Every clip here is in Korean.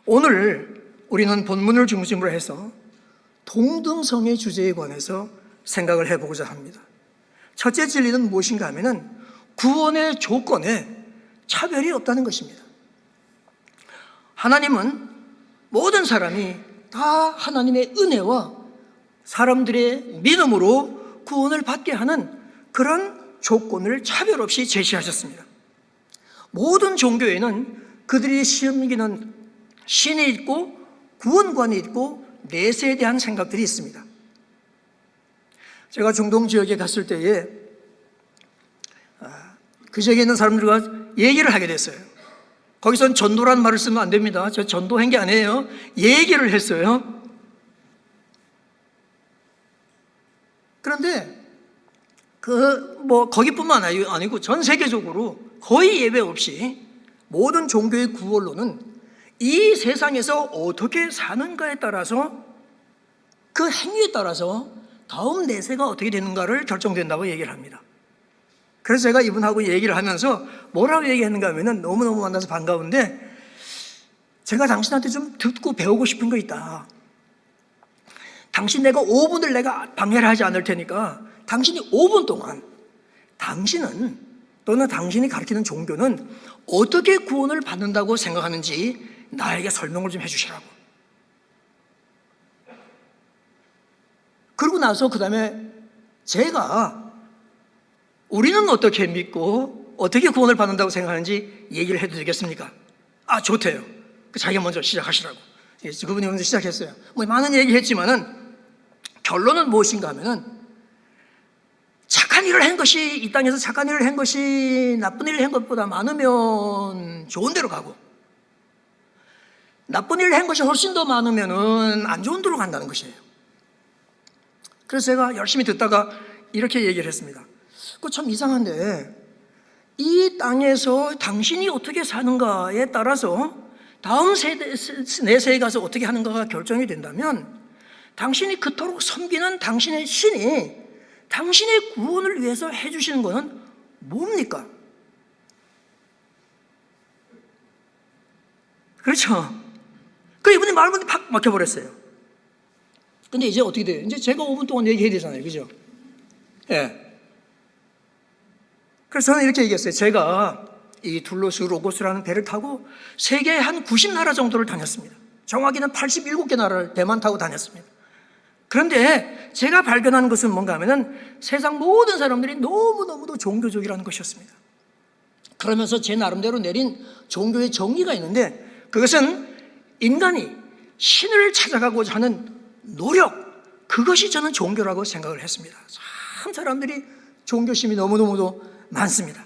오늘 우리는 본문을 중심으로 해서 동등성의 주제에 관해서 생각을 해보고자 합니다. 첫째 진리는 무엇인가 하면은 구원의 조건에 차별이 없다는 것입니다. 하나님은 모든 사람이 다 하나님의 은혜와 사람들의 믿음으로 구원을 받게 하는 그런 조건을 차별 없이 제시하셨습니다. 모든 종교에는 그들이 섬기는 신이 있고 구원관이 있고 내세에 대한 생각들이 있습니다. 제가 중동 지역에 갔을 때에 그 지역에 있는 사람들과 얘기를 하게 됐어요. 거기선 전도란 말을 쓰면 안 됩니다. 저 전도한 게 아니에요. 얘기를 했어요. 그런데 거기뿐만 아니고 전 세계적으로 거의 예외 없이 모든 종교의 구원론은 이 세상에서 어떻게 사는가에 따라서 그 행위에 따라서 다음 내세가 어떻게 되는가를 결정된다고 얘기를 합니다. 그래서 제가 이분하고 얘기를 하면서 뭐라고 얘기했는가 하면은 너무너무 만나서 반가운데 제가 당신한테 좀 듣고 배우고 싶은 거 있다. 당신 내가 5분을 내가 방해를 하지 않을 테니까 당신이 5분 동안 당신은 또는 당신이 가르치는 종교는 어떻게 구원을 받는다고 생각하는지 나에게 설명을 좀 해주시라고. 그러고 나서 그 다음에 제가 우리는 어떻게 믿고 어떻게 구원을 받는다고 생각하는지 얘기를 해도 되겠습니까? 좋대요. 자기가 먼저 시작하시라고. 그분이 먼저 시작했어요. 많은 얘기했지만은 결론은 무엇인가 하면은 착한 일을 한 것이 이 땅에서 착한 일을 한 것이 나쁜 일을 한 것보다 많으면 좋은 데로 가고 나쁜 일을 한 것이 훨씬 더 많으면은 안 좋은 데로 간다는 것이에요. 그래서 제가 열심히 듣다가 이렇게 얘기를 했습니다. 그거 참 이상한데 이 땅에서 당신이 어떻게 사는가에 따라서 다음 내세에 가서 어떻게 하는가가 결정이 된다면 당신이 그토록 섬기는 당신의 신이 당신의 구원을 위해서 해주시는 것은 뭡니까? 그렇죠? 그래 이분이 말문이 팍 막혀버렸어요. 근데 이제 어떻게 돼요? 이제 제가 5분 동안 얘기해야 되잖아요. 그죠? 예. 그래서 저는 이렇게 얘기했어요. 제가 이 둘로스 로고스라는 배를 타고 세계 한 90나라 정도를 다녔습니다. 정확히는 87개 나라를 배만 타고 다녔습니다. 그런데 제가 발견한 것은 뭔가 하면은 세상 모든 사람들이 너무너무도 종교적이라는 것이었습니다. 그러면서 제 나름대로 내린 종교의 정의가 있는데 그것은 인간이 신을 찾아가고자 하는 노력, 그것이 저는 종교라고 생각을 했습니다. 참 사람들이 종교심이 너무너무도 많습니다.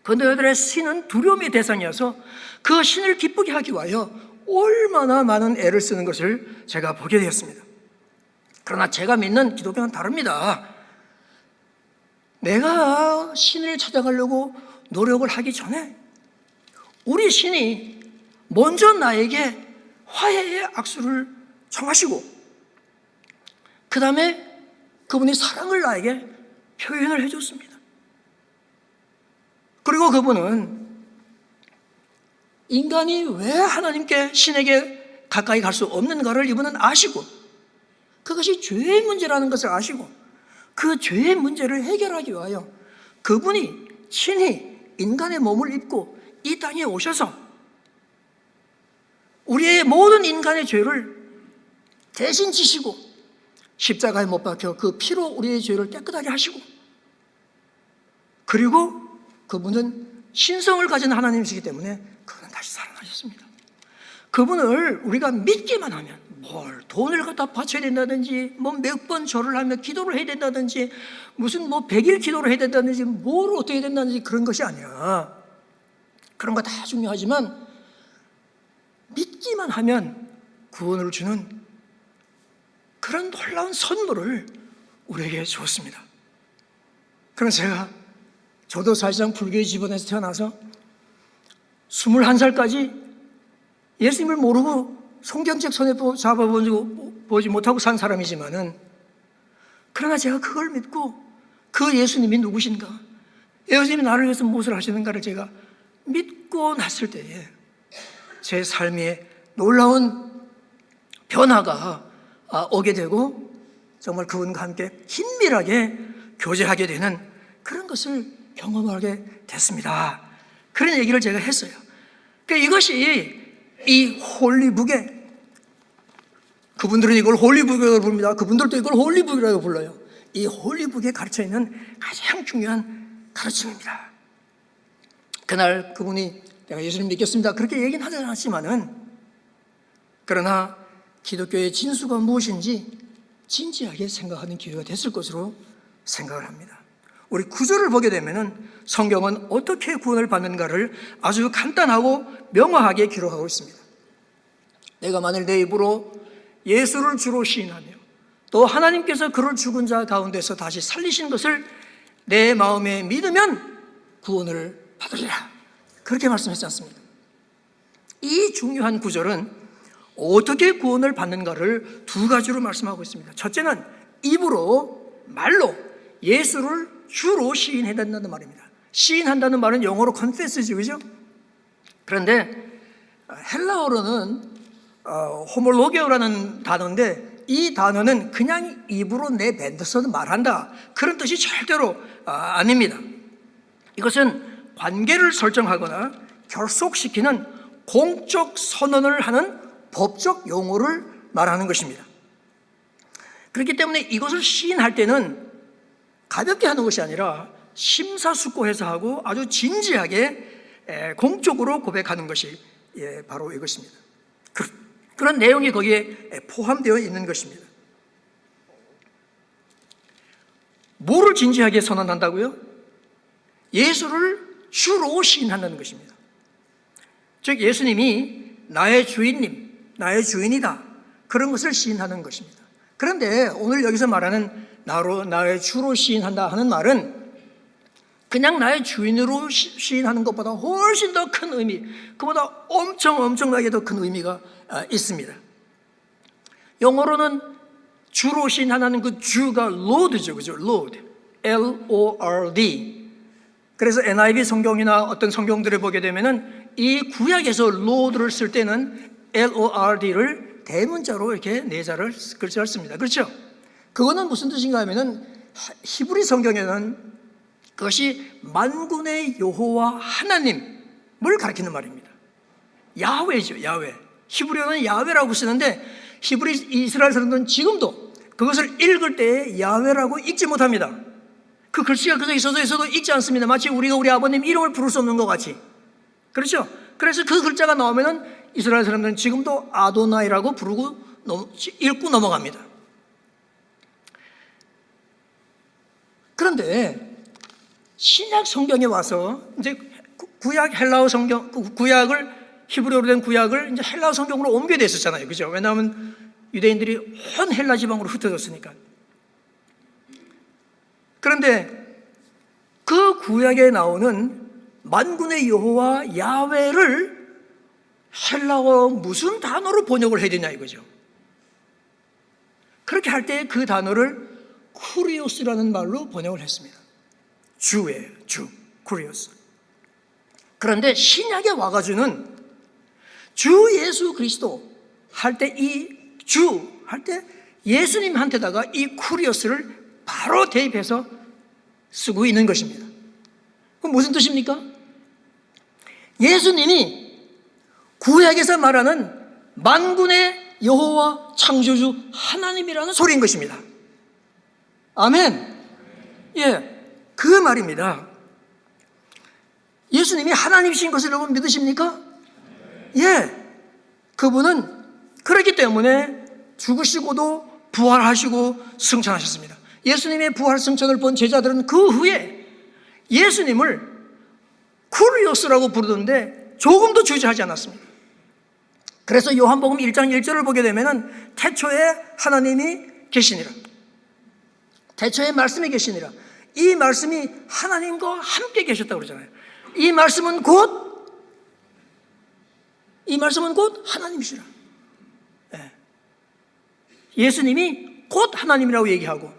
그런데 그들의 신은 두려움의 대상이어서 그 신을 기쁘게 하기 위하여 얼마나 많은 애를 쓰는 것을 제가 보게 되었습니다. 그러나 제가 믿는 기독교는 다릅니다. 내가 신을 찾아가려고 노력을 하기 전에 우리 신이 먼저 나에게 화해의 악수를 청하시고 그 다음에 그분이 사랑을 나에게 표현을 해줬습니다. 그리고 그분은 인간이 왜 하나님께 신에게 가까이 갈 수 없는가를 이분은 아시고 그것이 죄의 문제라는 것을 아시고 그 죄의 문제를 해결하기 위하여 그분이 친히 인간의 몸을 입고 이 땅에 오셔서 우리의 모든 인간의 죄를 대신 지시고 십자가에 못 박혀 그 피로 우리의 죄를 깨끗하게 하시고 그리고 그분은 신성을 가진 하나님이시기 때문에 그분은 다시 살아나셨습니다. 그분을 우리가 믿기만 하면 뭘 돈을 갖다 바쳐야 된다든지 몇 번 절을 하며 기도를 해야 된다든지 무슨 100일 기도를 해야 된다든지 뭘 어떻게 해야 된다든지 그런 것이 아니라 그런 거 다 중요하지만 믿기만 하면 구원을 주는 그런 놀라운 선물을 우리에게 주었습니다. 그래서 저도 사실상 불교의 집안에서 태어나서 21살까지 예수님을 모르고 성경책 손에 잡아보지 못하고 산 사람이지만은 그러나 제가 그걸 믿고 그 예수님이 누구신가, 예수님이 나를 위해서 무엇을 하시는가를 제가 믿고 났을 때에 제 삶에 놀라운 변화가 오게 되고 정말 그분과 함께 긴밀하게 교제하게 되는 그런 것을 경험하게 됐습니다. 그런 얘기를 제가 했어요. 그러니까 이것이 이 홀리북의, 그분들은 이걸 홀리북이라고 부릅니다. 그분들도 이걸 홀리북이라고 불러요. 이 홀리북에 가르쳐 있는 가장 중요한 가르침입니다. 그날 그분이 내가 예수님 믿겠습니다 그렇게 얘기는 하지 않았지만은, 그러나 기독교의 진수가 무엇인지 진지하게 생각하는 기회가 됐을 것으로 생각을 합니다. 우리 구절을 보게 되면은 성경은 어떻게 구원을 받는가를 아주 간단하고 명확하게 기록하고 있습니다. 내가 만일 내 입으로 예수를 주로 시인하며 또 하나님께서 그를 죽은 자 가운데서 다시 살리신 것을 내 마음에 믿으면 구원을 받으리라, 그렇게 말씀했지 않습니까? 이 중요한 구절은 어떻게 구원을 받는가를 두 가지로 말씀하고 있습니다. 첫째는 입으로, 말로 예수를 주로 시인해야 된다는 말입니다. 시인한다는 말은 영어로 confess죠, 그죠? 그런데 헬라어로는 호몰로게오라는 단어인데, 이 단어는 그냥 입으로 내뱉어서 말한다, 그런 뜻이 절대로 아닙니다. 이것은 관계를 설정하거나 결속시키는 공적 선언을 하는 법적 용어를 말하는 것입니다. 그렇기 때문에 이것을 시인할 때는 가볍게 하는 것이 아니라 심사숙고해서 하고 아주 진지하게 공적으로 고백하는 것이 바로 이것입니다. 그런 내용이 거기에 포함되어 있는 것입니다. 뭐를 진지하게 선언한다고요? 예수를 주로 시인한다는 것입니다. 즉 예수님이 나의 주인님, 나의 주인이다, 그런 것을 시인하는 것입니다. 그런데 오늘 여기서 말하는 나의 주로 시인한다 하는 말은 그냥 나의 주인으로 시인하는 것보다 훨씬 더 큰 의미, 그보다 엄청나게 더 큰 의미가 있습니다. 영어로는 주로 시인하는 그 주가 Lord죠, 그죠? Lord, L-O-R-D. 그래서 NIV 성경이나 어떤 성경들을 보게 되면은 이 구약에서 Lord를 쓸 때는 L-O-R-D를 대문자로 이렇게 네 자를 글자를 씁니다. 그렇죠? 그거는 무슨 뜻인가 하면은 히브리 성경에는 그것이 만군의 여호와 하나님을 가리키는 말입니다. 야훼죠, 야훼. 히브리어는 야훼라고 쓰는데 히브리 이스라엘 사람들은 지금도 그것을 읽을 때 야훼라고 읽지 못합니다. 그 글씨가 그저 있어도 읽지 않습니다. 마치 우리가 우리 아버님 이름을 부를 수 없는 것 같이. 그렇죠? 그래서 그 글자가 나오면은 이스라엘 사람들은 지금도 아도나이라고 부르고 읽고 넘어갑니다. 그런데 신약 성경에 와서 이제 구약 헬라어 성경, 구약을 히브리어로 된 구약을 이제 헬라어 성경으로 옮겨야 됐었잖아요, 그죠? 왜냐하면 유대인들이 온 헬라 지방으로 흩어졌으니까. 그런데 그 구약에 나오는 만군의 여호와 야훼를 헬라어 무슨 단어로 번역을 해야 되냐 이거죠. 그렇게 할 때 그 단어를 쿠리오스라는 말로 번역을 했습니다. 주예요, 주, 쿠리오스. 그런데 신약에 와가지고는 주 예수 그리스도 할 때 이 주 할 때 예수님한테다가 이 쿠리오스를 바로 대입해서 쓰고 있는 것입니다. 그럼 무슨 뜻입니까? 예수님이 구약에서 말하는 만군의 여호와 창조주 하나님이라는 소리인 것입니다. 아멘. 예, 그 말입니다. 예수님이 하나님이신 것을 여러분 믿으십니까? 예, 그분은 그렇기 때문에 죽으시고도 부활하시고 승천하셨습니다. 예수님의 부활 승천을 본 제자들은 그 후에 예수님을 쿠리오스라고 부르던데 조금도 주저하지 않았습니다. 그래서 요한복음 1장 1절을 보게 되면은 태초에 하나님이 계시니라, 태초에 말씀이 계시니라, 이 말씀이 하나님과 함께 계셨다고 그러잖아요. 이 말씀은 곧 하나님이시라. 예수님이 곧 하나님이라고 얘기하고,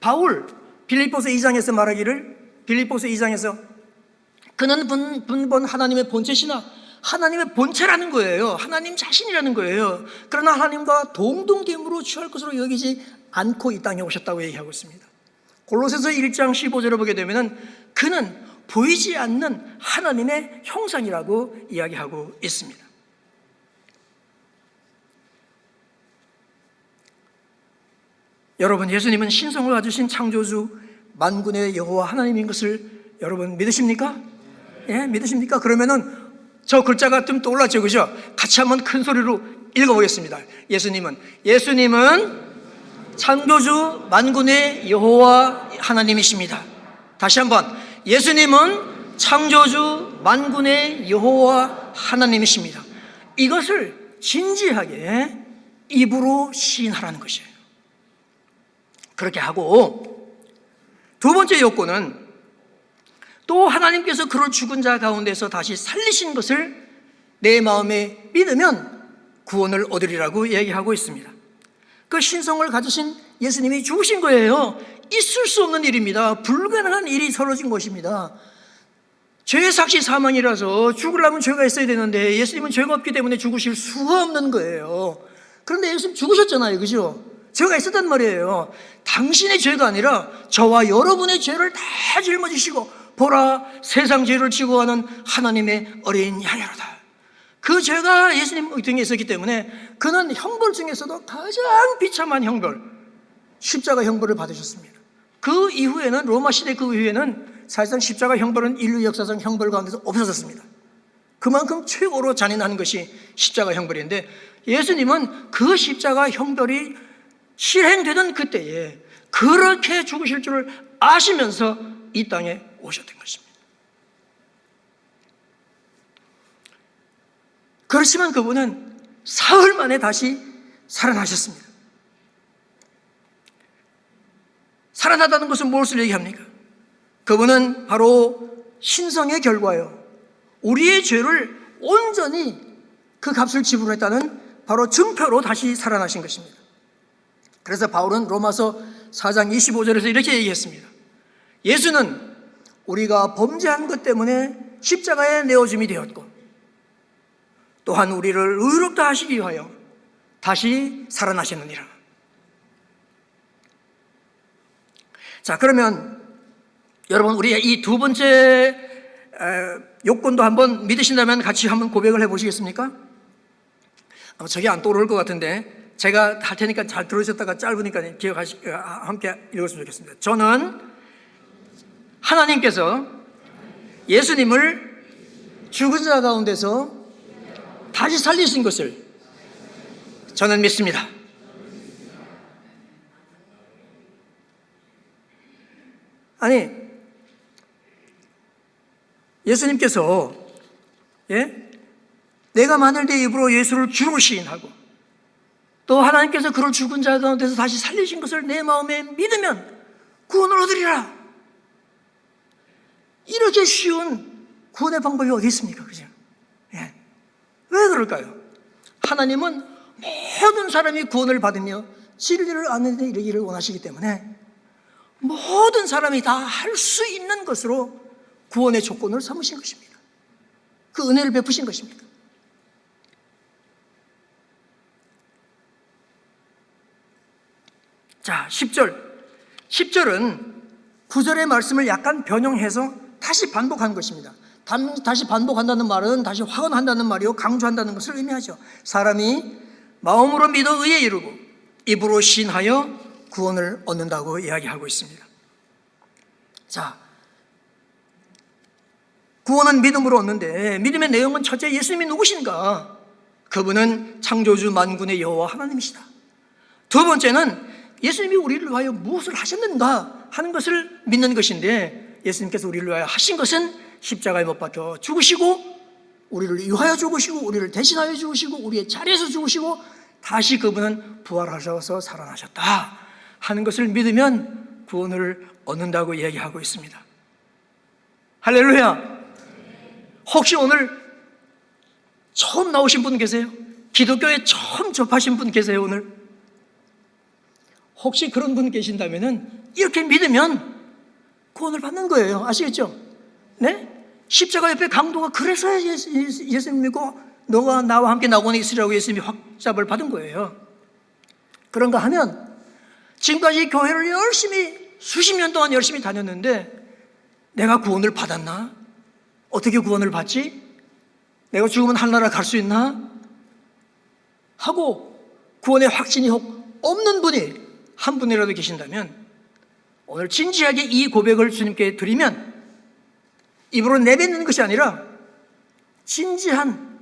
바울 빌립보서 2장에서 말하기를, 빌립보서 2장에서 그는 분본 하나님의 본체시나 하나님의 본체라는 거예요. 하나님 자신이라는 거예요. 그러나 하나님과 동등됨으로 취할 것으로 여기지 않고 이 땅에 오셨다고 얘기하고 있습니다. 골로새서 1장 15절을 보게 되면 그는 보이지 않는 하나님의 형상이라고 이야기하고 있습니다. 여러분, 예수님은 신성을 가지신 창조주 만군의 여호와 하나님인 것을 여러분 믿으십니까? 예, 믿으십니까? 그러면은 저 글자가 좀 떠올랐죠, 그죠? 같이 한번 큰 소리로 읽어보겠습니다. 예수님은 창조주 만군의 여호와 하나님이십니다. 다시 한번, 예수님은 창조주 만군의 여호와 하나님이십니다. 이것을 진지하게 입으로 시인하라는 것이에요. 그렇게 하고, 두 번째 요건은 또 하나님께서 그를 죽은 자 가운데서 다시 살리신 것을 내 마음에 믿으면 구원을 얻으리라고 얘기하고 있습니다. 그 신성을 가지신 예수님이 죽으신 거예요. 있을 수 없는 일입니다. 불가능한 일이 벌어진 것입니다. 죄의 삭시 사망이라서 죽으려면 죄가 있어야 되는데 예수님은 죄가 없기 때문에 죽으실 수가 없는 거예요. 그런데 예수님 죽으셨잖아요, 그죠? 죄가 있었단 말이에요. 당신의 죄가 아니라 저와 여러분의 죄를 다 짊어지시고 보라, 세상 죄를 지고 가는 하나님의 어린 양이로다. 그 죄가 예수님 등에 있었기 때문에 그는 형벌 중에서도 가장 비참한 형벌, 십자가 형벌을 받으셨습니다. 그 이후에는, 로마 시대 그 이후에는 사실상 십자가 형벌은 인류 역사상 형벌 가운데서 없어졌습니다. 그만큼 최고로 잔인한 것이 십자가 형벌인데, 예수님은 그 십자가 형벌이 실행되던 그때에 그렇게 죽으실 줄을 아시면서 이 땅에 오셨던 것입니다. 그렇지만 그분은 사흘 만에 다시 살아나셨습니다. 살아나다는 것은 무엇을 얘기합니까? 그분은 바로 신성의 결과요, 우리의 죄를 온전히 그 값을 지불했다는 바로 증표로 다시 살아나신 것입니다. 그래서 바울은 로마서 4장 25절에서 이렇게 얘기했습니다. 예수는 우리가 범죄한 것 때문에 십자가에 내어짐이 되었고 또한 우리를 의롭다 하시기 위하여 다시 살아나셨느니라. 자, 그러면 여러분, 우리 이 두 번째 요건도 한번 믿으신다면 같이 한번 고백을 해보시겠습니까? 저게 안 떠오를 것 같은데 제가 할 테니까 잘 들으셨다가 짧으니까 함께 읽었으면 좋겠습니다. 저는 하나님께서 예수님을 죽은 자 가운데서 다시 살리신 것을 저는 믿습니다. 아니, 예수님께서 내가 만일 내 입으로 예수를 주로 시인하고 또 하나님께서 그를 죽은 자 가운데서 다시 살리신 것을 내 마음에 믿으면 구원을 얻으리라. 이렇게 쉬운 구원의 방법이 어디 있습니까? 그죠? 예. 왜 그럴까요? 하나님은 모든 사람이 구원을 받으며 진리를 아는 데 이르기를 원하시기 때문에 모든 사람이 다 할 수 있는 것으로 구원의 조건을 삼으신 것입니다. 그 은혜를 베푸신 것입니다. 자, 10절은 9절의 말씀을 약간 변형해서 다시 반복한 것입니다. 다시 반복한다는 말은 다시 확언한다는 말이요, 강조한다는 것을 의미하죠. 사람이 마음으로 믿어 의에 이르고 입으로 시인하여 구원을 얻는다고 이야기하고 있습니다. 자, 구원은 믿음으로 얻는데 믿음의 내용은 첫째, 예수님이 누구신가? 그분은 창조주 만군의 여호와 하나님이시다. 두 번째는 예수님이 우리를 위하여 무엇을 하셨는가 하는 것을 믿는 것인데, 예수님께서 우리를 위하여 하신 것은 십자가에 못 박혀 죽으시고 우리를 위하여 죽으시고 우리를 대신하여 죽으시고 우리의 자리에서 죽으시고 다시 그분은 부활하셔서 살아나셨다 하는 것을 믿으면 구원을 얻는다고 얘기하고 있습니다. 할렐루야. 혹시 오늘 처음 나오신 분 계세요? 기독교에 처음 접하신 분 계세요? 오늘 혹시 그런 분 계신다면 이렇게 믿으면 구원을 받는 거예요. 아시겠죠? 네? 십자가 옆에 강도가 그래서 예수님 믿고 너가 나와 함께 낙원에 있으라고 예수님이 확답을 받은 거예요. 그런가 하면 지금까지 교회를 열심히 수십 년 동안 열심히 다녔는데 내가 구원을 받았나? 어떻게 구원을 받지? 내가 죽으면 하늘나라 갈 수 있나? 하고 구원의 확신이 없는 분이 한 분이라도 계신다면 오늘 진지하게 이 고백을 주님께 드리면 입으로 내뱉는 것이 아니라 진지한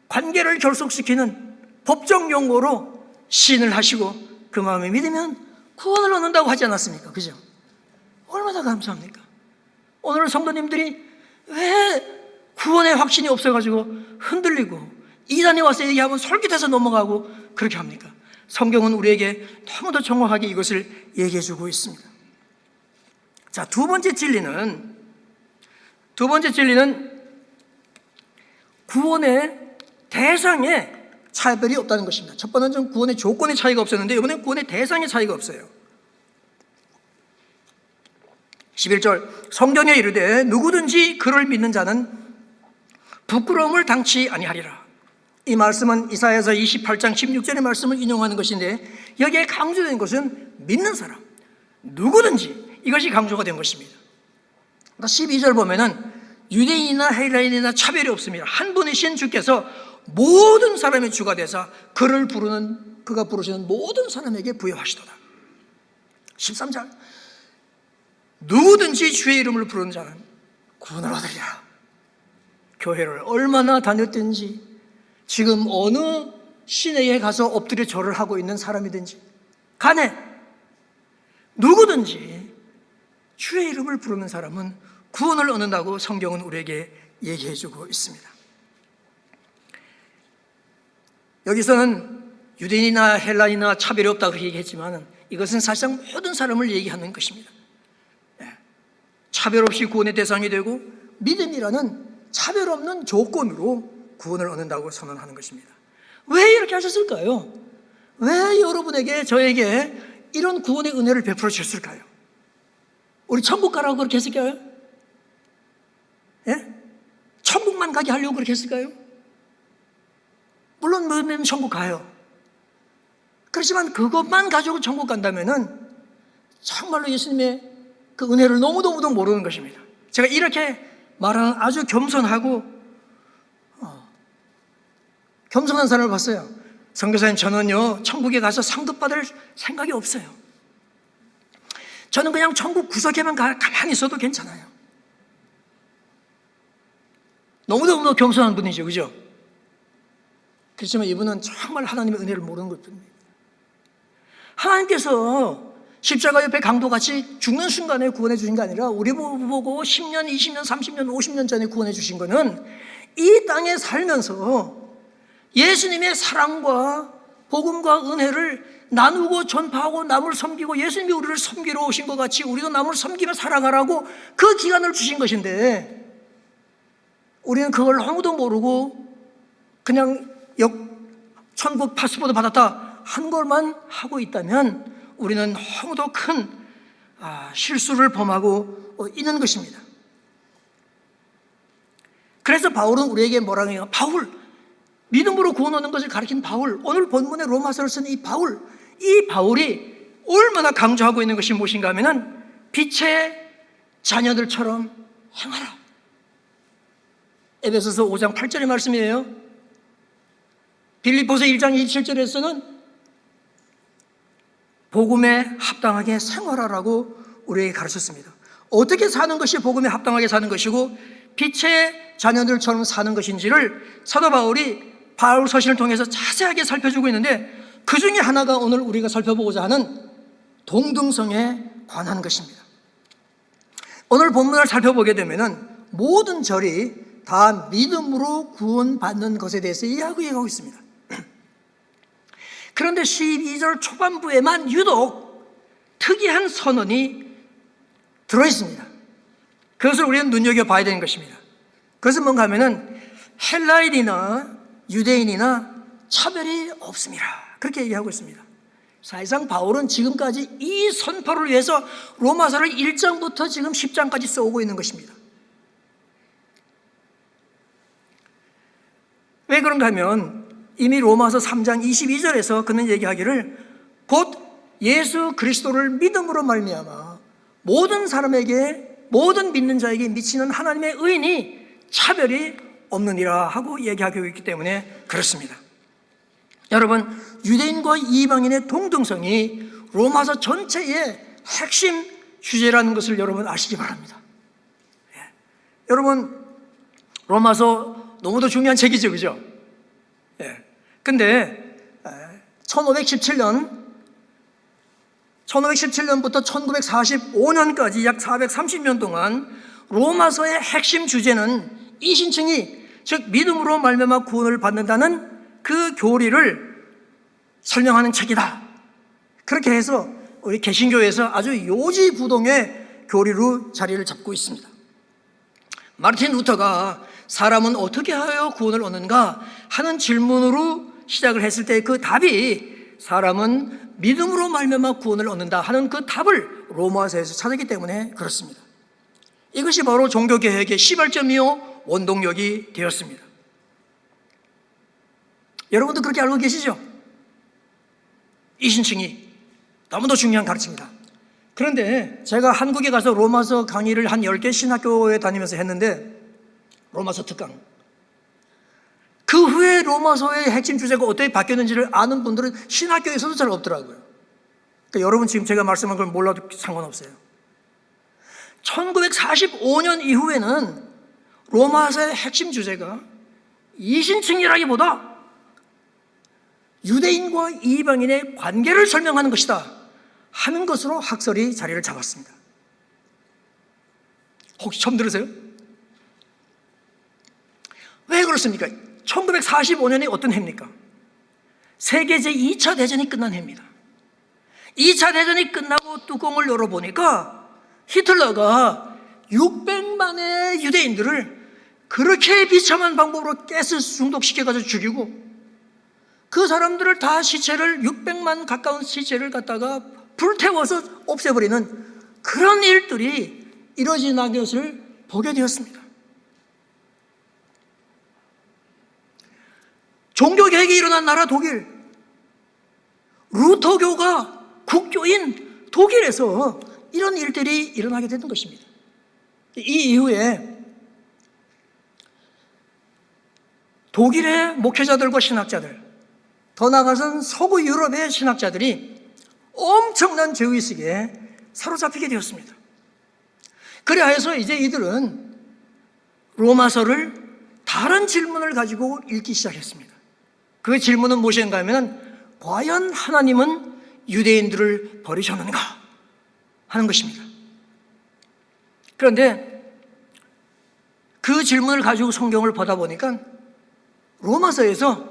관계를 결속시키는 법정 용어로 시인을 하시고 그 마음에 믿으면 구원을 얻는다고 하지 않았습니까? 그죠? 얼마나 감사합니까? 오늘 성도님들이 왜 구원의 확신이 없어가지고 흔들리고 이단에 와서 얘기하면 솔깃해서 넘어가고 그렇게 합니까? 성경은 우리에게 너무도 정확하게 이것을 얘기해주고 있습니다. 자, 두 번째 진리는 구원의 대상에 차별이 없다는 것입니다. 첫 번째는 구원의 조건의 차이가 없었는데 이번엔 구원의 대상의 차이가 없어요. 11절 성경에 이르되 누구든지 그를 믿는 자는 부끄러움을 당치 아니하리라. 이 말씀은 이사야서 28장 16절의 말씀을 인용하는 것인데 여기에 강조된 것은 믿는 사람, 누구든지 이것이 강조가 된 것입니다. 그러니까 12절 보면은 유대인이나 헬라인이나 차별이 없습니다. 한 분이신 주께서 모든 사람의 주가 되사 그가 부르시는 모든 사람에게 부여하시도다. 13절 누구든지 주의 이름을 부르는 자는 구원을 얻으리라. 교회를 얼마나 다녔든지 지금 어느 시내에 가서 엎드려 절을 하고 있는 사람이든지 간에 누구든지 주의 이름을 부르는 사람은 구원을 얻는다고 성경은 우리에게 얘기해 주고 있습니다. 여기서는 유대인이나 헬라인이나 차별이 없다고 얘기했지만 이것은 사실상 모든 사람을 얘기하는 것입니다. 차별 없이 구원의 대상이 되고 믿음이라는 차별 없는 조건으로 구원을 얻는다고 선언하는 것입니다. 왜 이렇게 하셨을까요? 왜 여러분에게 저에게 이런 구원의 은혜를 베풀어 주셨을까요? 우리 천국 가라고 그렇게 했을까요? 예? 천국만 가게 하려고 그렇게 했을까요? 물론 믿으면 천국 가요. 그렇지만 그것만 가지고 천국 간다면은 정말로 예수님의 그 은혜를 너무너무도 모르는 것입니다. 제가 이렇게 말하는 아주 겸손하고 겸손한 사람을 봤어요. 선교사님, 저는요 천국에 가서 상급 받을 생각이 없어요. 저는 그냥 천국 구석에만 가만히 있어도 괜찮아요. 너무너무 겸손한 분이죠, 그죠? 그렇지만 이분은 정말 하나님의 은혜를 모르는 것뿐입니다. 하나님께서 십자가 옆에 강도같이 죽는 순간에 구원해 주신 게 아니라 우리 보고 10년, 20년, 30년, 50년 전에 구원해 주신 거는 이 땅에 살면서 예수님의 사랑과 복음과 은혜를 나누고 전파하고 남을 섬기고 예수님이 우리를 섬기러 오신 것 같이 우리도 남을 섬기며 살아가라고 그 기간을 주신 것인데 우리는 그걸 아무도 모르고 그냥 천국 파스포드 받았다 한 걸만 하고 있다면 우리는 너무도 큰 실수를 범하고 있는 것입니다. 그래서 바울은 우리에게 뭐라고 해요? 믿음으로 구원 얻는 것을 가리킨 바울, 오늘 본문에 로마서를 쓴 이 바울이 얼마나 강조하고 있는 것이 무엇인가 하면은 빛의 자녀들처럼 행하라. 에베소서 5장 8절의 말씀이에요. 빌립보서 1장 27절에서는 복음에 합당하게 생활하라고 우리에게 가르쳤습니다. 어떻게 사는 것이 복음에 합당하게 사는 것이고 빛의 자녀들처럼 사는 것인지를 사도 바울이 바울 서신을 통해서 자세하게 살펴주고 있는데 그 중에 하나가 오늘 우리가 살펴보고자 하는 동등성에 관한 것입니다. 오늘 본문을 살펴보게 되면은 모든 절이 다 믿음으로 구원받는 것에 대해서 이야기하고 있습니다. 그런데 12절 초반부에만 유독 특이한 선언이 들어있습니다. 그것을 우리는 눈여겨봐야 되는 것입니다. 그것은 뭔가 하면은 헬라인이나 유대인이나 차별이 없습니다. 그렇게 얘기하고 있습니다. 사실상 바울은 지금까지 이 선포를 위해서 로마서를 1장부터 지금 10장까지 써오고 있는 것입니다. 왜 그런가 하면 이미 로마서 3장 22절에서 그는 얘기하기를 곧 예수 그리스도를 믿음으로 말미암아 모든 사람에게, 모든 믿는 자에게 미치는 하나님의 의인이 차별이 없느니라 하고 얘기하고 있기 때문에 그렇습니다. 여러분, 유대인과 이방인의 동등성이 로마서 전체의 핵심 주제라는 것을 여러분 아시기 바랍니다. 여러분, 로마서 너무도 중요한 책이죠, 그죠? 근데 1517년부터 1945년까지 약 430년 동안 로마서의 핵심 주제는 이신층이, 즉 믿음으로 말미암아 구원을 받는다는 그 교리를 설명하는 책이다. 그렇게 해서 우리 개신교에서 아주 요지부동의 교리로 자리를 잡고 있습니다. 마르틴 루터가 사람은 어떻게 하여 구원을 얻는가 하는 질문으로 시작을 했을 때 그 답이 사람은 믿음으로 말미암아 구원을 얻는다 하는 그 답을 로마서에서 찾았기 때문에 그렇습니다. 이것이 바로 종교개혁의 시발점이요 원동력이 되었습니다. 여러분도 그렇게 알고 계시죠? 이신층이 너무도 중요한 가르침이다. 그런데 제가 한국에 가서 로마서 강의를 한 10개 신학교에 다니면서 했는데, 로마서 특강, 그 후에 로마서의 핵심 주제가 어떻게 바뀌었는지를 아는 분들은 신학교에서도 잘 없더라고요. 그러니까 여러분 지금 제가 말씀한 걸 몰라도 상관없어요. 1945년 이후에는 로마서의 핵심 주제가 이신층이라기보다 유대인과 이방인의 관계를 설명하는 것이다 하는 것으로 학설이 자리를 잡았습니다. 혹시 처음 들으세요? 왜 그렇습니까? 1945년이 어떤 해입니까? 세계 제2차 대전이 끝난 해입니다. 2차 대전이 끝나고 뚜껑을 열어보니까 히틀러가 600만의 유대인들을 그렇게 비참한 방법으로 가스 중독시켜가지고 죽이고, 그 사람들을 다 시체를 600만 가까운 시체를 갖다가 불태워서 없애버리는 그런 일들이 이루어지는 것을 보게 되었습니다. 종교개혁이 일어난 나라 독일, 루터교가 국교인 독일에서 이런 일들이 일어나게 되는 것입니다. 이 이후에 독일의 목회자들과 신학자들, 더 나아가서는 서구 유럽의 신학자들이 엄청난 죄의식에 사로잡히게 되었습니다. 그래서 이제 이들은 로마서를 다른 질문을 가지고 읽기 시작했습니다. 그 질문은 무엇인가 하면, 과연 하나님은 유대인들을 버리셨는가 하는 것입니다. 그런데 그 질문을 가지고 성경을 보다 보니까 로마서에서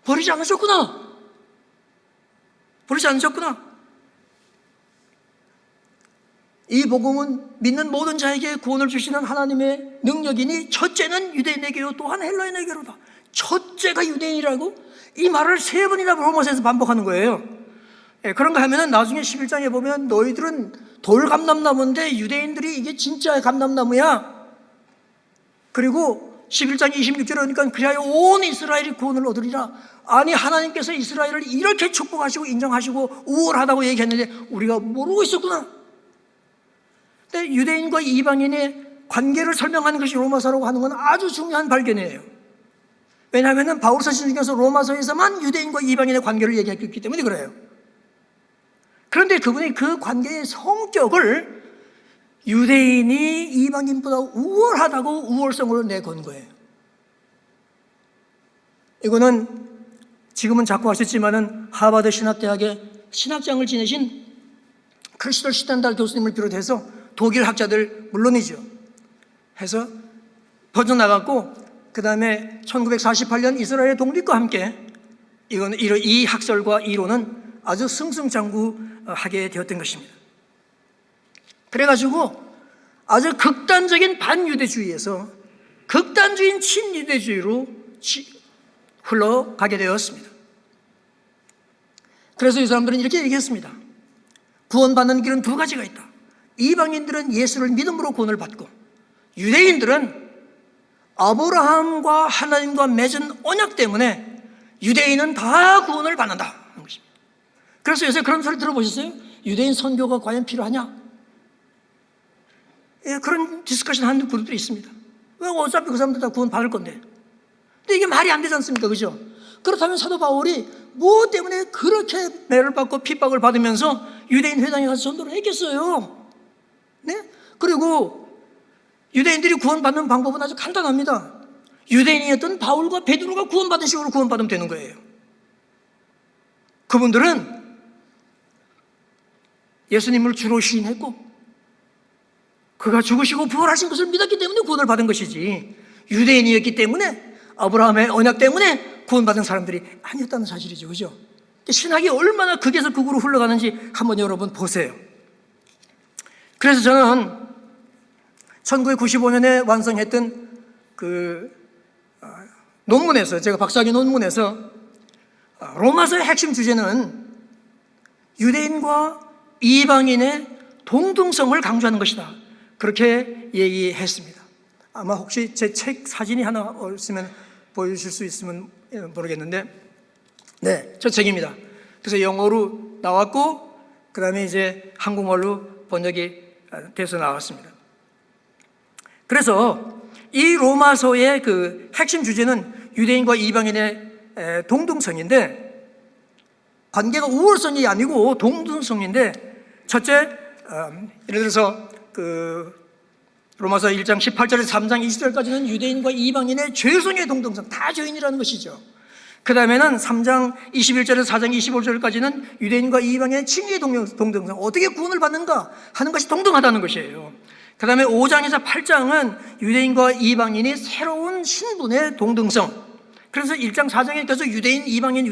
버리지 않으셨구나, 이 복음은 믿는 모든 자에게 구원을 주시는 하나님의 능력이니 첫째는 유대인에게요 또한 헬라인에게로다. 첫째가 유대인이라고 이 말을 3번이나 로마서에서 반복하는 거예요. 그런가 하면 나중에 11장에 보면 너희들은 돌감람나무인데 유대인들이 이게 진짜 감람나무야. 그리고 11장 26절에 보니까 그리하여 온 이스라엘이 구원을 얻으리라. 아니, 하나님께서 이스라엘을 이렇게 축복하시고 인정하시고 우월하다고 얘기했는데 우리가 모르고 있었구나. 근데 유대인과 이방인의 관계를 설명하는 것이 로마서라고 하는 건 아주 중요한 발견이에요. 왜냐하면 바울서 중에서 로마서에서만 유대인과 이방인의 관계를 얘기했기 때문에 그래요. 그런데 그분이 그 관계의 성격을 유대인이 이방인보다 우월하다고 우월성으로 내건 거예요. 이거는 지금은 자꾸 하셨지만은 하버드 신학대학의 신학장을 지내신 크리스톨 슈텐달 교수님을 비롯해서 독일 학자들 물론이죠. 해서 퍼져나갔고, 그 다음에 1948년 이스라엘의 독립과 함께 이 학설과 이론은 아주 승승장구하게 되었던 것입니다. 그래가지고 아주 극단적인 반유대주의에서 극단주의인 친유대주의로 흘러가게 되었습니다. 그래서 이 사람들은 이렇게 얘기했습니다. 구원받는 길은 2가지가 있다. 이방인들은 예수를 믿음으로 구원을 받고, 유대인들은 아브라함과 하나님과 맺은 언약 때문에 유대인은 다 구원을 받는다 하는 것입니다. 그래서 요새 그런 소리 들어보셨어요? 유대인 선교가 과연 필요하냐? 예, 그런 디스커션 하는 그룹들이 있습니다. 왜 어차피 그 사람들 다 구원 받을 건데. 근데 이게 말이 안 되지 않습니까? 그죠? 그렇다면 사도 바울이 무엇 때문에 그렇게 매를 받고 핍박을 받으면서 유대인 회당에 가서 전도를 했겠어요? 네? 그리고 유대인들이 구원받는 방법은 아주 간단합니다. 유대인이었던 바울과 베드로가 구원받은 식으로 구원받으면 되는 거예요. 그분들은 예수님을 주로 시인했고 그가 죽으시고 부활하신 것을 믿었기 때문에 구원을 받은 것이지, 유대인이었기 때문에 아브라함의 언약 때문에 구원받은 사람들이 아니었다는 사실이죠. 그죠? 신학이 얼마나 극에서 극으로 흘러가는지 한번 여러분 보세요. 그래서 저는 1995년에 완성했던 그 논문에서, 제가 박사학위 논문에서 로마서의 핵심 주제는 유대인과 이방인의 동등성을 강조하는 것이다, 그렇게 얘기했습니다. 아마 혹시 제 책 사진이 하나 있으면 보여주실 수 있으면 모르겠는데, 네, 저 책입니다. 그래서 영어로 나왔고 그 다음에 이제 한국말로 번역이 돼서 나왔습니다. 그래서 이 로마서의 그 핵심 주제는 유대인과 이방인의 동등성인데, 관계가 우월성이 아니고 동등성인데, 첫째, 예를 들어서 그 로마서 1장 18절에서 3장 20절까지는 유대인과 이방인의 죄성의 동등성, 다 죄인이라는 것이죠. 그 다음에는 3장 21절에서 4장 25절까지는 유대인과 이방인의 칭의의 동등성, 어떻게 구원을 받는가 하는 것이 동등하다는 것이에요. 그 다음에 5장에서 8장은 유대인과 이방인이 새로운 신분의 동등성. 그래서 1장 4장에 계속 유대인, 이방인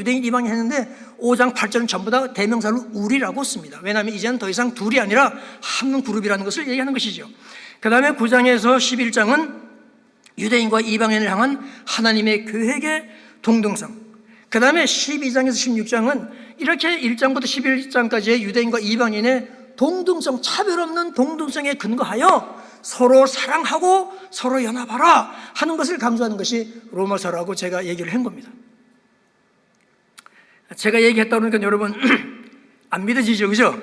했는데 5장 8절은 전부 다 대명사로 우리라고 씁니다. 왜냐하면 이제는 더 이상 둘이 아니라 한 그룹이라는 것을 얘기하는 것이죠. 그 다음에 9장에서 11장은 유대인과 이방인을 향한 하나님의 계획의 동등성. 그 다음에 12장에서 16장은 이렇게 1장부터 11장까지의 유대인과 이방인의 동등성, 차별 없는 동등성에 근거하여 서로 사랑하고 서로 연합하라 하는 것을 강조하는 것이 로마서라고 제가 얘기를 한 겁니다. 제가 얘기했다 그러니까 여러분 안 믿어지죠, 그죠?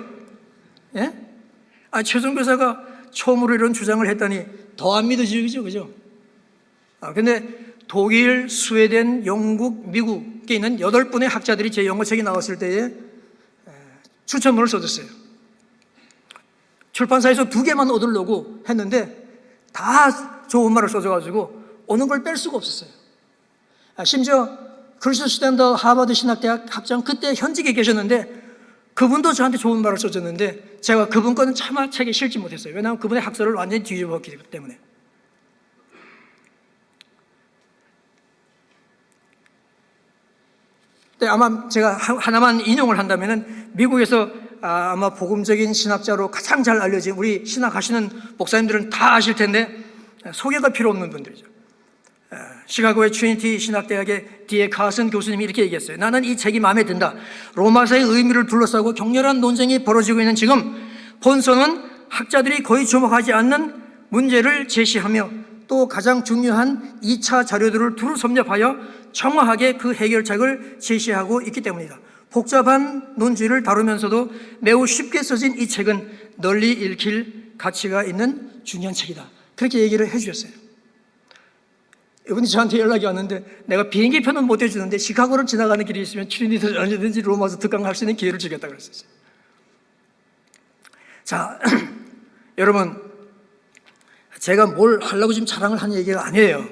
예? 최종 교사가 처음으로 이런 주장을 했더니 더 안 믿어지죠, 그죠? 근데 독일, 스웨덴, 영국, 미국에 있는 8분의 학자들이 제 영어책이 나왔을 때에 추천문을 써줬어요. 출판사에서 2개만 얻으려고 했는데 다 좋은 말을 써줘가지고 오는 걸 뺄 수가 없었어요. 심지어 크리스 스탠더 하버드 신학대학 학장, 그때 현직에 계셨는데 그분도 저한테 좋은 말을 써줬는데 제가 그분 거는 차마 책에 실지 못했어요. 왜냐하면 그분의 학설을 완전히 뒤집었기 때문에. 아마 제가 하나만 인용을 한다면은 미국에서 아마 복음적인 신학자로 가장 잘 알려진, 우리 신학하시는 목사님들은 다 아실 텐데 소개가 필요 없는 분들이죠. 시카고의 트리니티 신학대학의 D.A. 카슨 교수님이 이렇게 얘기했어요. 나는 이 책이 마음에 든다. 로마서의 의미를 둘러싸고 격렬한 논쟁이 벌어지고 있는 지금 본서는 학자들이 거의 주목하지 않는 문제를 제시하며 또 가장 중요한 2차 자료들을 두루 섭렵하여 정확하게 그 해결책을 제시하고 있기 때문이다. 복잡한 논지를 다루면서도 매우 쉽게 써진 이 책은 널리 읽힐 가치가 있는 중요한 책이다. 그렇게 얘기를 해주셨어요. 이분이 저한테 연락이 왔는데 내가 비행기 표는 못 해주는데 시카고를 지나가는 길이 있으면 트리니티 언제든지 로마서 특강 할 수 있는 기회를 주겠다 그랬었어요. 자, 여러분, 제가 뭘 하려고 지금 자랑을 하는 얘기가 아니에요.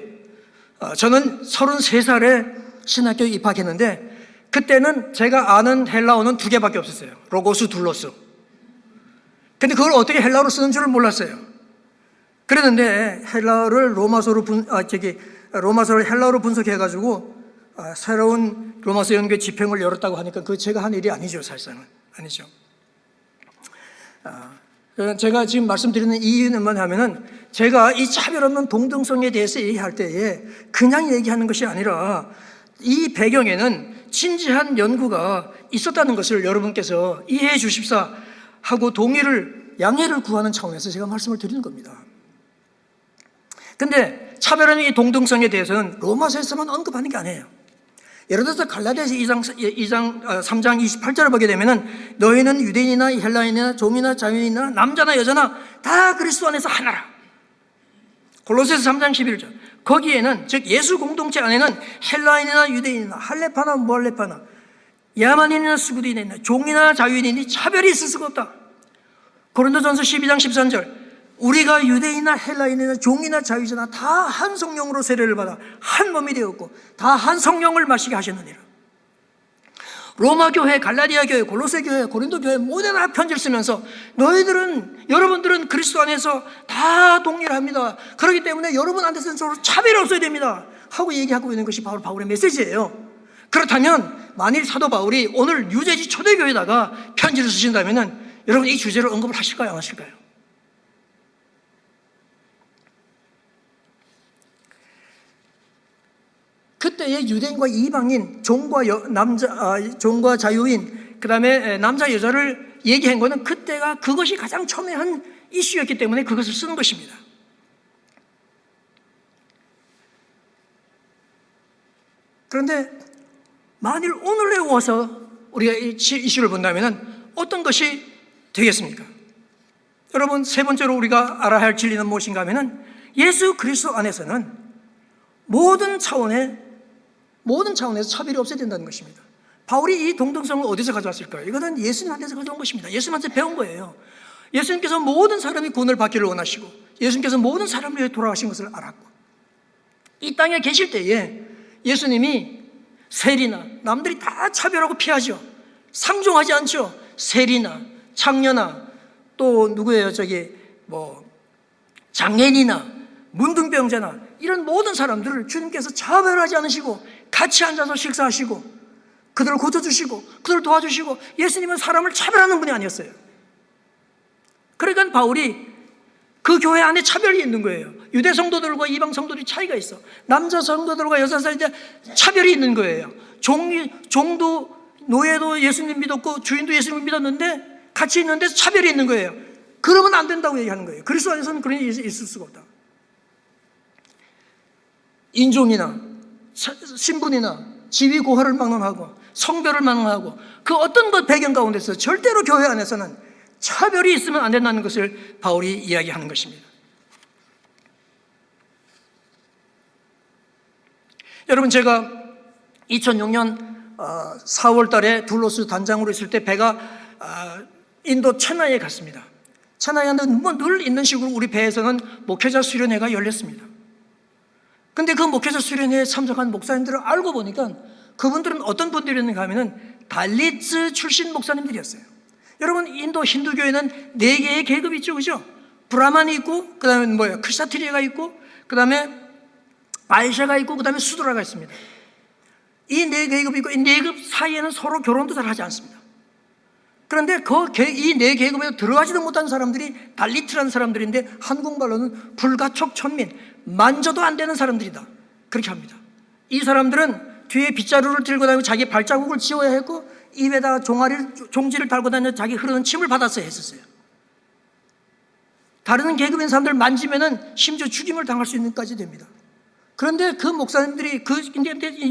저는 33살에 신학교에 입학했는데 그때는 제가 아는 헬라어는 2개밖에 없었어요. 로고스, 둘로스. 근데 그걸 어떻게 헬라어로 쓰는 줄을 몰랐어요. 그랬는데 헬라어를 로마서를 헬라어로 분석해가지고 새로운 로마서 연구회 집행을 열었다고 하니까 그 제가 한 일이 아니죠, 사실상은. 아니죠. 제가 지금 말씀드리는 이유는 뭐냐면은 제가 이 차별 없는 동등성에 대해서 얘기할 때에 그냥 얘기하는 것이 아니라 이 배경에는 진지한 연구가 있었다는 것을 여러분께서 이해해 주십사 하고 양해를 구하는 차원에서 제가 말씀을 드리는 겁니다. 근데 차별하는 이 동등성에 대해서는 로마서에서만 언급하는 게 아니에요. 예를 들어서 갈라디아서 3장 28절을 보게 되면은 너희는 유대인이나 헬라인이나 종이나 자유인이나 남자나 여자나 다 그리스도 안에서 하나라. 골로새서 3장 11절. 거기에는 즉 예수 공동체 안에는 헬라인이나 유대인이나 할레파나 무할레파나 야만인이나 스구디인이나 종이나 자유인이니 차별이 있을 수가 없다. 고린도전서 12장 13절. 우리가 유대인이나 헬라인이나 종이나 자유인이나 다 한 성령으로 세례를 받아 한 몸이 되었고 다 한 성령을 마시게 하셨느니라. 로마 교회, 갈라디아 교회, 골로새 교회, 고린도 교회 모두 다 편지를 쓰면서 여러분들은 그리스도 안에서 다 동일합니다. 그렇기 때문에 여러분 안에서는 서로 차별이 없어야 됩니다 하고 얘기하고 있는 것이 바로 바울의 메시지예요. 그렇다면 만일 사도 바울이 오늘 뉴제지 초대교회에다가 편지를 쓰신다면 여러분 이 주제를 언급을 하실까요, 안 하실까요? 그때의 유대인과 이방인, 종과 자유인, 그 다음에 남자 여자를 얘기한 것은 그때가 그것이 가장 첨예한 이슈였기 때문에 그것을 쓰는 것입니다. 그런데 만일 오늘에 와서 우리가 이 이슈를 본다면 어떤 것이 되겠습니까? 여러분, 세 번째로 우리가 알아야 할 진리는 무엇인가 하면 예수 그리스도 안에서는 모든 차원에서 차별이 없어야 된다는 것입니다. 바울이 이 동등성을 어디서 가져왔을까요? 이거는 예수님한테서 가져온 것입니다. 예수님한테 배운 거예요. 예수님께서 모든 사람이 구원을 받기를 원하시고 예수님께서 모든 사람을 위해 돌아가신 것을 알았고 이 땅에 계실 때에 예수님이 세리나 남들이 다 차별하고 피하죠. 상종하지 않죠. 세리나 창녀나 또 누구예요? 장애인이나 문둥병자나 이런 모든 사람들을 주님께서 차별하지 않으시고 같이 앉아서 식사하시고 그들을 고쳐주시고 그들을 도와주시고 예수님은 사람을 차별하는 분이 아니었어요. 그러니까 바울이 그 교회 안에 차별이 있는 거예요. 유대 성도들과 이방 성도들이 차이가 있어. 남자 성도들과 여자 성도들 차별이 있는 거예요. 종도 노예도 예수님 믿었고 주인도 예수님 믿었는데 같이 있는데 차별이 있는 거예요. 그러면 안 된다고 얘기하는 거예요. 그리스도 안에서는 그런 일이 있을 수가 없다. 인종이나 신분이나 지위 고하를 막론하고 성별을 막론하고 그 어떤 것 배경 가운데서 절대로 교회 안에서는 차별이 있으면 안 된다는 것을 바울이 이야기하는 것입니다. 여러분, 제가 2006년 4월 달에 둘로스 단장으로 있을 때 배가 인도 체나이에 갔습니다. 체나이에 갔는데 늘 있는 식으로 우리 배에서는 목회자 수련회가 열렸습니다. 근데 그 목회자 수련회에 참석한 목사님들을 알고 보니까 그분들은 어떤 분들이었는가 하면은 달리츠 출신 목사님들이었어요. 여러분, 인도 힌두교에는 4개의 계급이 있죠, 그죠? 브라만이 있고, 그 다음에 크샤트리아가 있고, 그 다음에 바이샤가 있고, 그 다음에 수드라가 있습니다. 이 4계급이 있고, 이 4계급 사이에는 서로 결혼도 잘 하지 않습니다. 그런데 이 4계급에 들어가지도 못한 사람들이 달리트라는 사람들인데 한국말로는 불가촉 천민, 만져도 안 되는 사람들이다, 그렇게 합니다. 이 사람들은 뒤에 빗자루를 들고 다니고 자기 발자국을 지워야 했고 입에다 종지를 달고 다녀 자기 흐르는 침을 받았어야 했었어요. 다른 계급인 사람들 만지면은 심지어 죽임을 당할 수 있는까지 됩니다. 그런데 그 목사님들이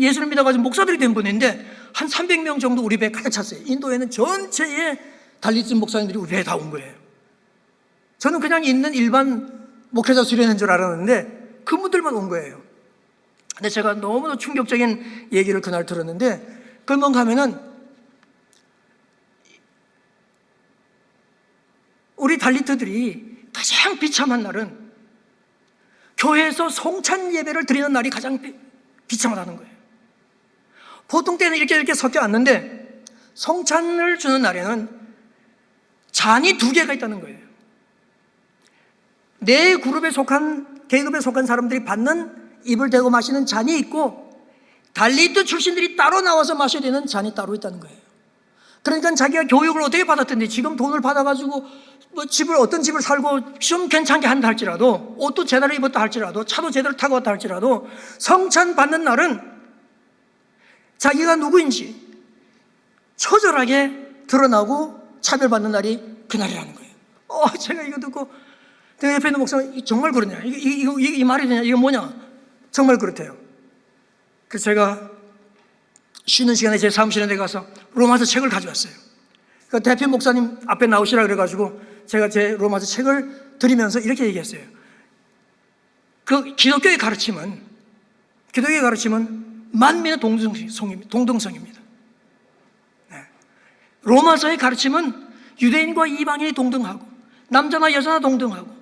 예수를 믿어가지고 목사들이 된 분인데 한 300명 정도 우리 배에 가득 찼어요. 인도에는 전체에 달리트 목사님들이 우리 배에 다 온 거예요. 저는 그냥 있는 일반 목회자 수련회인 줄 알았는데 그분들만 온 거예요. 근데 제가 너무나 충격적인 얘기를 그날 들었는데 그러면 가면은 우리 달리트들이 가장 비참한 날은 교회에서 성찬 예배를 드리는 날이 가장 비참하다는 거예요. 보통 때는 이렇게 섞여 앉는데 성찬을 주는 날에는 잔이 2개가 있다는 거예요. 내 계급에 속한 사람들이 받는 입을 대고 마시는 잔이 있고 달리트 출신들이 따로 나와서 마셔야 되는 잔이 따로 있다는 거예요. 그러니까 자기가 교육을 어떻게 받았든지 지금 돈을 받아가지고 어떤 집을 살고 좀 괜찮게 한다 할지라도 옷도 제대로 입었다 할지라도 차도 제대로 타고 왔다 할지라도 성찬 받는 날은 자기가 누구인지 처절하게 드러나고 차별받는 날이 그날이라는 거예요. 제가 이거 듣고 내 옆에 있는 목사가 정말 그러냐? 이 말이 되냐? 이거 뭐냐? 정말 그렇대요. 그래서 제가 쉬는 시간에 제 사무실에 내가서 로마서 책을 가져왔어요. 그 대표 목사님 앞에 나오시라 그래가지고 제가 제 로마서 책을 드리면서 이렇게 얘기했어요. 그 기독교의 가르침은 만민의 동등성입니다. 네. 로마서의 가르침은 유대인과 이방인이 동등하고 남자나 여자나 동등하고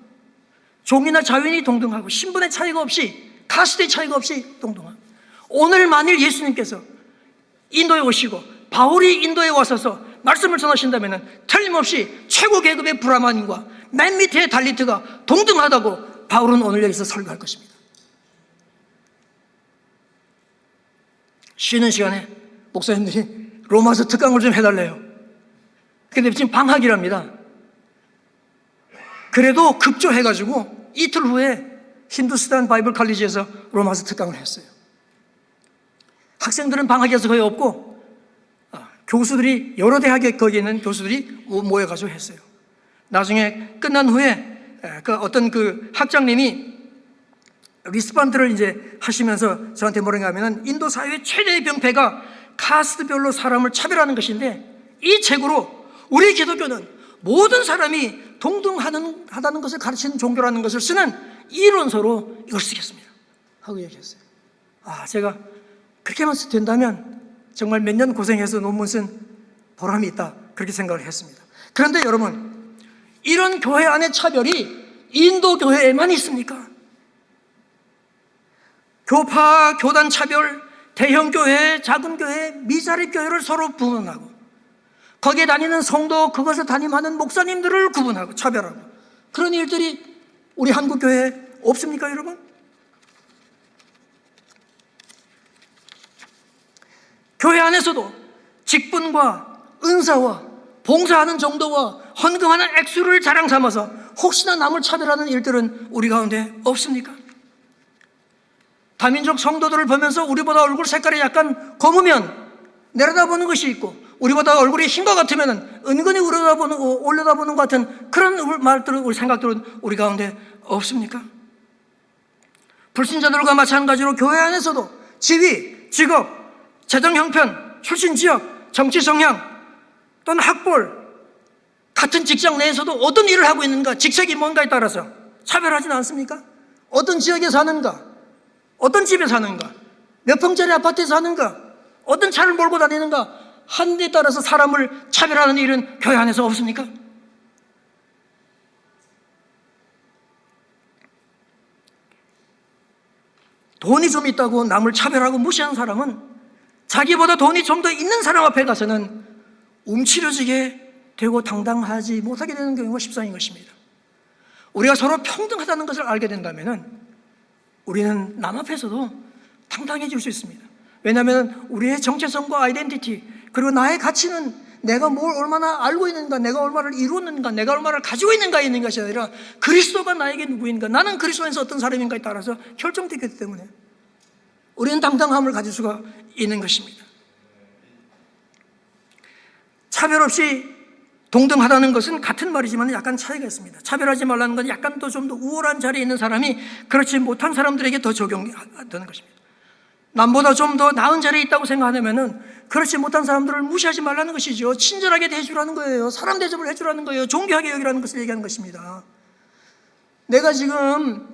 종이나 자유인이 동등하고 신분의 차이가 없이 카스트의 차이가 없이 동등하고 오늘 만일 예수님께서 인도에 오시고 바울이 인도에 와서서 말씀을 전하신다면 틀림없이 최고 계급의 브라만인과 맨 밑에 달리트가 동등하다고 바울은 오늘 여기서 설교할 것입니다. 쉬는 시간에 목사님들이 로마서 특강을 좀 해달래요. 근데 지금 방학이랍니다. 그래도 급조해가지고 이틀 후에 힌두스탄 바이블 칼리지에서 로마서 특강을 했어요. 학생들은 방학이어서 거의 없고 교수들이 여러 대학에 거기 있는 교수들이 모여가지고 했어요. 나중에 끝난 후에 어떤 그 학장님이 리스반드를 이제 하시면서 저한테 뭐라고 하면은 인도 사회의 최대의 병폐가 카스트별로 사람을 차별하는 것인데 이 책으로 우리 기독교는 모든 사람이 동등하다는 것을 가르치는 종교라는 것을 쓰는 이론서로 이걸 쓰겠습니다 하고 얘기했어요. 제가 그렇게만 된다면 정말 몇 년 고생해서 논문 쓴 보람이 있다 그렇게 생각을 했습니다. 그런데 여러분, 이런 교회 안의 차별이 인도 교회에만 있습니까? 교파, 교단 차별, 대형 교회, 작은 교회, 미자립 교회를 서로 분원하고 거기에 다니는 성도, 그것을 담임하는 목사님들을 구분하고 차별하고 그런 일들이 우리 한국 교회에 없습니까, 여러분? 교회 안에서도 직분과 은사와 봉사하는 정도와 헌금하는 액수를 자랑 삼아서 혹시나 남을 차별하는 일들은 우리 가운데 없습니까? 다민족 성도들을 보면서 우리보다 얼굴 색깔이 약간 검으면 내려다보는 것이 있고 우리보다 얼굴이 흰 것 같으면 은근히 올려다보는 것 같은 그런 말들은, 우리 생각들은 우리 가운데 없습니까? 불신자들과 마찬가지로 교회 안에서도 지위, 직업, 재정 형편, 출신 지역, 정치 성향 또는 학벌, 같은 직장 내에서도 어떤 일을 하고 있는가, 직책이 뭔가에 따라서 차별하지는 않습니까? 어떤 지역에 사는가, 어떤 집에 사는가, 몇 평짜리 아파트에 사는가, 어떤 차를 몰고 다니는가 하는 데 따라서 사람을 차별하는 일은 교회 안에서 없습니까? 돈이 좀 있다고 남을 차별하고 무시하는 사람은 자기보다 돈이 좀 더 있는 사람 앞에 가서는 움츠려지게 되고 당당하지 못하게 되는 경우가 십상인 것입니다. 우리가 서로 평등하다는 것을 알게 된다면 우리는 남 앞에서도 당당해질 수 있습니다. 왜냐하면 우리의 정체성과 아이덴티티 그리고 나의 가치는 내가 뭘 얼마나 알고 있는가, 내가 얼마를 이루었는가, 내가 얼마를 가지고 있는가에 있는 것이 아니라 그리스도가 나에게 누구인가, 나는 그리스도 안에서 어떤 사람인가에 따라서 결정되기 때문에 우리는 당당함을 가질 수가 있는 것입니다. 차별 없이 동등하다는 것은 같은 말이지만 약간 차이가 있습니다. 차별하지 말라는 건 약간 더 좀 더 우월한 자리에 있는 사람이 그렇지 못한 사람들에게 더 적용되는 것입니다. 남보다 좀 더 나은 자리에 있다고 생각하면은 그렇지 못한 사람들을 무시하지 말라는 것이죠. 친절하게 대해주라는 거예요. 사람 대접을 해주라는 거예요. 존귀하게 여기라는 것을 얘기하는 것입니다. 내가 지금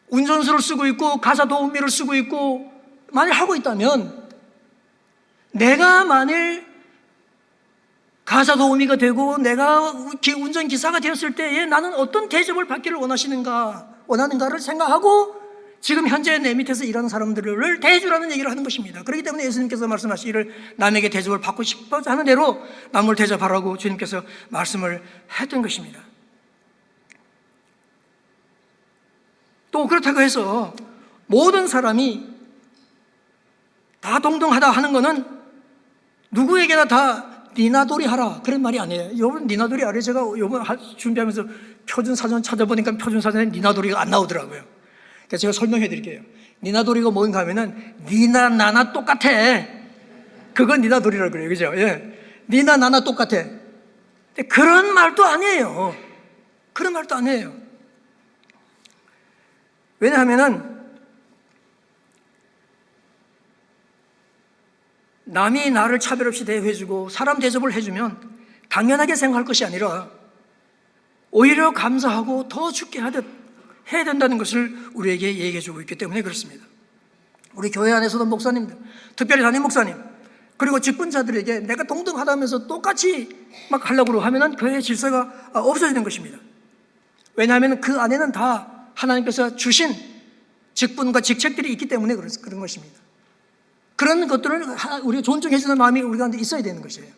운전수를 쓰고 있고 가사 도우미를 쓰고 있고 만일 하고 있다면 내가 만일 가사 도우미가 되고 내가 운전기사가 되었을 때에 나는 어떤 대접을 받기를 원하는가를 생각하고 지금 현재 내 밑에서 일하는 사람들을 대해주라는 얘기를 하는 것입니다. 그렇기 때문에 예수님께서 말씀하시기를 남에게 대접을 받고 싶어 하는 대로 남을 대접하라고 주님께서 말씀을 했던 것입니다. 또 그렇다고 해서 모든 사람이 다 동등하다 하는 것은 누구에게나 다 니나돌이 하라 그런 말이 아니에요. 여러분 니나돌이 알아요? 제가 이번 준비하면서 표준사전 찾아보니까 표준사전에 니나돌이가 안 나오더라고요. 그래서 제가 설명해 드릴게요. 니나돌이가 뭔가 하면은 니나 나나 똑같아. 그건 니나돌이라고 그래요. 그죠? 예. 니나 나나 똑같아. 그런 말도 아니에요. 그런 말도 아니에요. 왜냐하면은 남이 나를 차별 없이 대해주고 사람 대접을 해주면 당연하게 생각할 것이 아니라 오히려 감사하고 더 죽게 하듯 해야 된다는 것을 우리에게 얘기해 주고 있기 때문에 그렇습니다. 우리 교회 안에서도 목사님들, 특별히 담임 목사님, 그리고 직분자들에게 내가 동등하다면서 똑같이 막 하려고 하면은 교회의 질서가 없어지는 것입니다. 왜냐하면 그 안에는 다 하나님께서 주신 직분과 직책들이 있기 때문에 그런 것입니다. 그런 것들을 우리가 존중해주는 마음이 우리 가운데 있어야 되는 것이에요.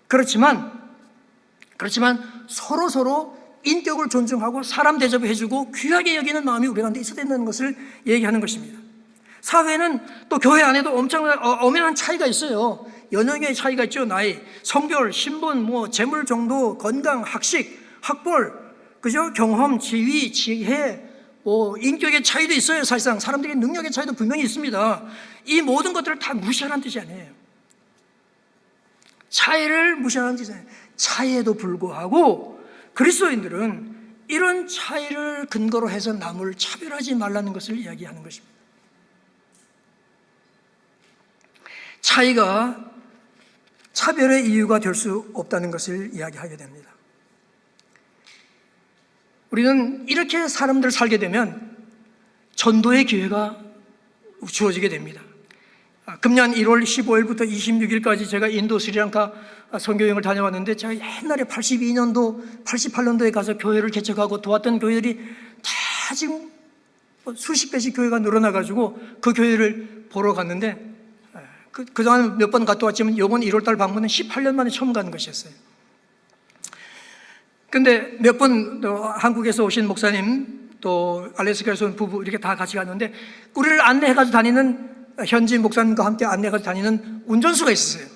그렇지만 서로 인격을 존중하고 사람 대접해주고 귀하게 여기는 마음이 우리 가운데 있어야 된다는 것을 얘기하는 것입니다. 사회는 또 교회 안에도 엄청난 엄연한 차이가 있어요. 연령의 차이가 있죠. 나이, 성별, 신분, 재물 정도, 건강, 학식, 학벌, 그죠? 경험, 지위, 지혜, 인격의 차이도 있어요. 사실상 사람들의 능력의 차이도 분명히 있습니다. 이 모든 것들을 다 무시하라는 뜻이 아니에요. 차이를 무시하라는 뜻이 아니에요. 차이에도 불구하고 그리스도인들은 이런 차이를 근거로 해서 남을 차별하지 말라는 것을 이야기하는 것입니다. 차이가 차별의 이유가 될 수 없다는 것을 이야기하게 됩니다. 우리는 이렇게 사람들 살게 되면 전도의 기회가 주어지게 됩니다. 금년 1월 15일부터 26일까지 제가 인도 스리랑카 선교여행을 다녀왔는데 제가 옛날에 82년도, 88년도에 가서 교회를 개척하고 도왔던 교회들이 다 지금 수십 배씩 교회가 늘어나가지고 그 교회를 보러 갔는데 그동안 몇 번 갔다 왔지만 이번 1월달 방문은 18년 만에 처음 가는 것이었어요. 근데 몇 번 한국에서 오신 목사님 또 알래스카에서 온 부부 이렇게 다 같이 갔는데 우리를 안내해가지고 다니는 현지 목사님과 함께 안내해가지고 다니는 운전수가 있었어요.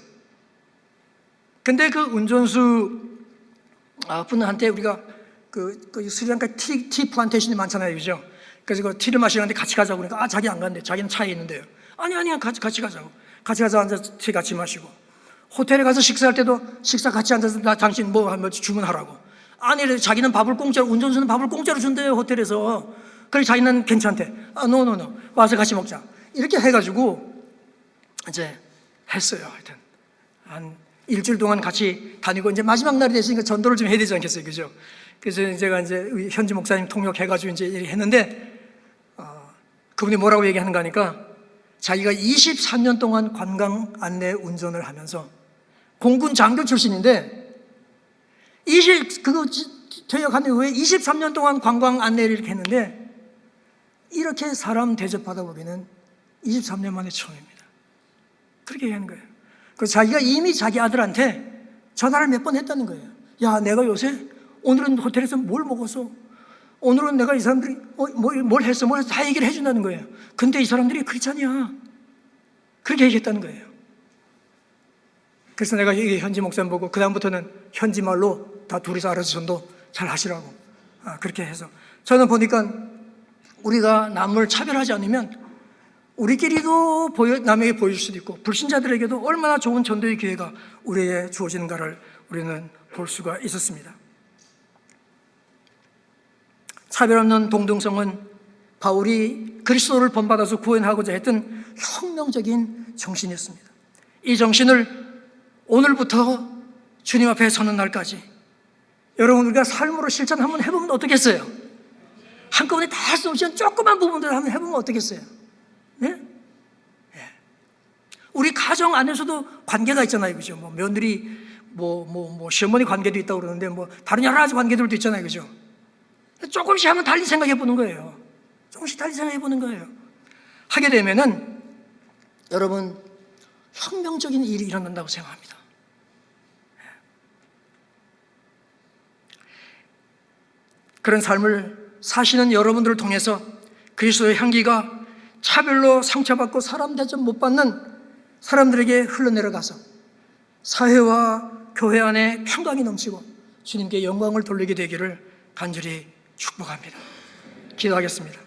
근데 그 운전수 분한테 우리가 그 스리랑카 티 플란테이션이 많잖아요, 그죠? 그래서 그 티를 마시는데 같이 가자고 그러니까 자기 안 간대. 자기는 차에 있는데요. 아니야 같이 가자고. 같이 가서 앉아서 티 같이 마시고 호텔에 가서 식사할 때도 식사 같이 앉아서 나 당신 뭐 주문하라고. 아니 자기는 밥을 공짜로 운전수는 밥을 공짜로 준대요 호텔에서. 그래서 자기는 괜찮대. 노 와서 같이 먹자. 이렇게 해가지고 이제 했어요. 하여튼 한 일주일 동안 같이 다니고 이제 마지막 날이 됐으니까 전도를 좀 해야 되지 않겠어요, 그죠? 그래서 제가 이제 현지 목사님 통역해가지고 이제 했는데 그분이 뭐라고 얘기하는가 하니까 자기가 23년 동안 관광 안내 운전을 하면서 공군 장교 출신인데 그거 퇴역한 후에 23년 동안 관광 안내를 이렇게 했는데 이렇게 사람 대접받아 보기는 23년 만에 처음입니다. 그렇게 얘기하는 거예요. 그래서 자기가 이미 자기 아들한테 전화를 몇 번 했다는 거예요. 야, 내가 요새 오늘은 호텔에서 뭘 먹었어? 오늘은 내가 이 사람들이 뭘 했어? 다 얘기를 해준다는 거예요. 근데 이 사람들이 크리스찬이야. 그렇게 얘기했다는 거예요. 그래서 내가 현지 목사님 보고 그다음부터는 현지 말로 다 둘이서 알아서 전도 잘 하시라고 그렇게 해서 저는 보니까 우리가 남을 차별하지 않으면 우리끼리도 남에게 보여줄 수도 있고 불신자들에게도 얼마나 좋은 전도의 기회가 우리에게 주어지는가를 우리는 볼 수가 있었습니다. 차별 없는 동등성은 바울이 그리스도를 본받아서 구원하고자 했던 혁명적인 정신이었습니다. 이 정신을 오늘부터 주님 앞에 서는 날까지 여러분 우리가 삶으로 실천 한번 해보면 어떻겠어요? 한꺼번에 다 할 수 없지만 조그만 부분들 한번 해보면 어떻겠어요? 네? 네. 우리 가정 안에서도 관계가 있잖아요, 그죠? 며느리, 시어머니 관계도 있다고 그러는데 다른 여러 가지 관계들도 있잖아요, 그죠? 조금씩 한번 달리 생각해 보는 거예요. 조금씩 달리 생각해 보는 거예요. 하게 되면은 여러분 혁명적인 일이 일어난다고 생각합니다. 그런 삶을 사시는 여러분들을 통해서 그리스도의 향기가 차별로 상처받고 사람 대접 못 받는 사람들에게 흘러내려가서 사회와 교회 안에 평강이 넘치고 주님께 영광을 돌리게 되기를 간절히 축복합니다. 기도하겠습니다.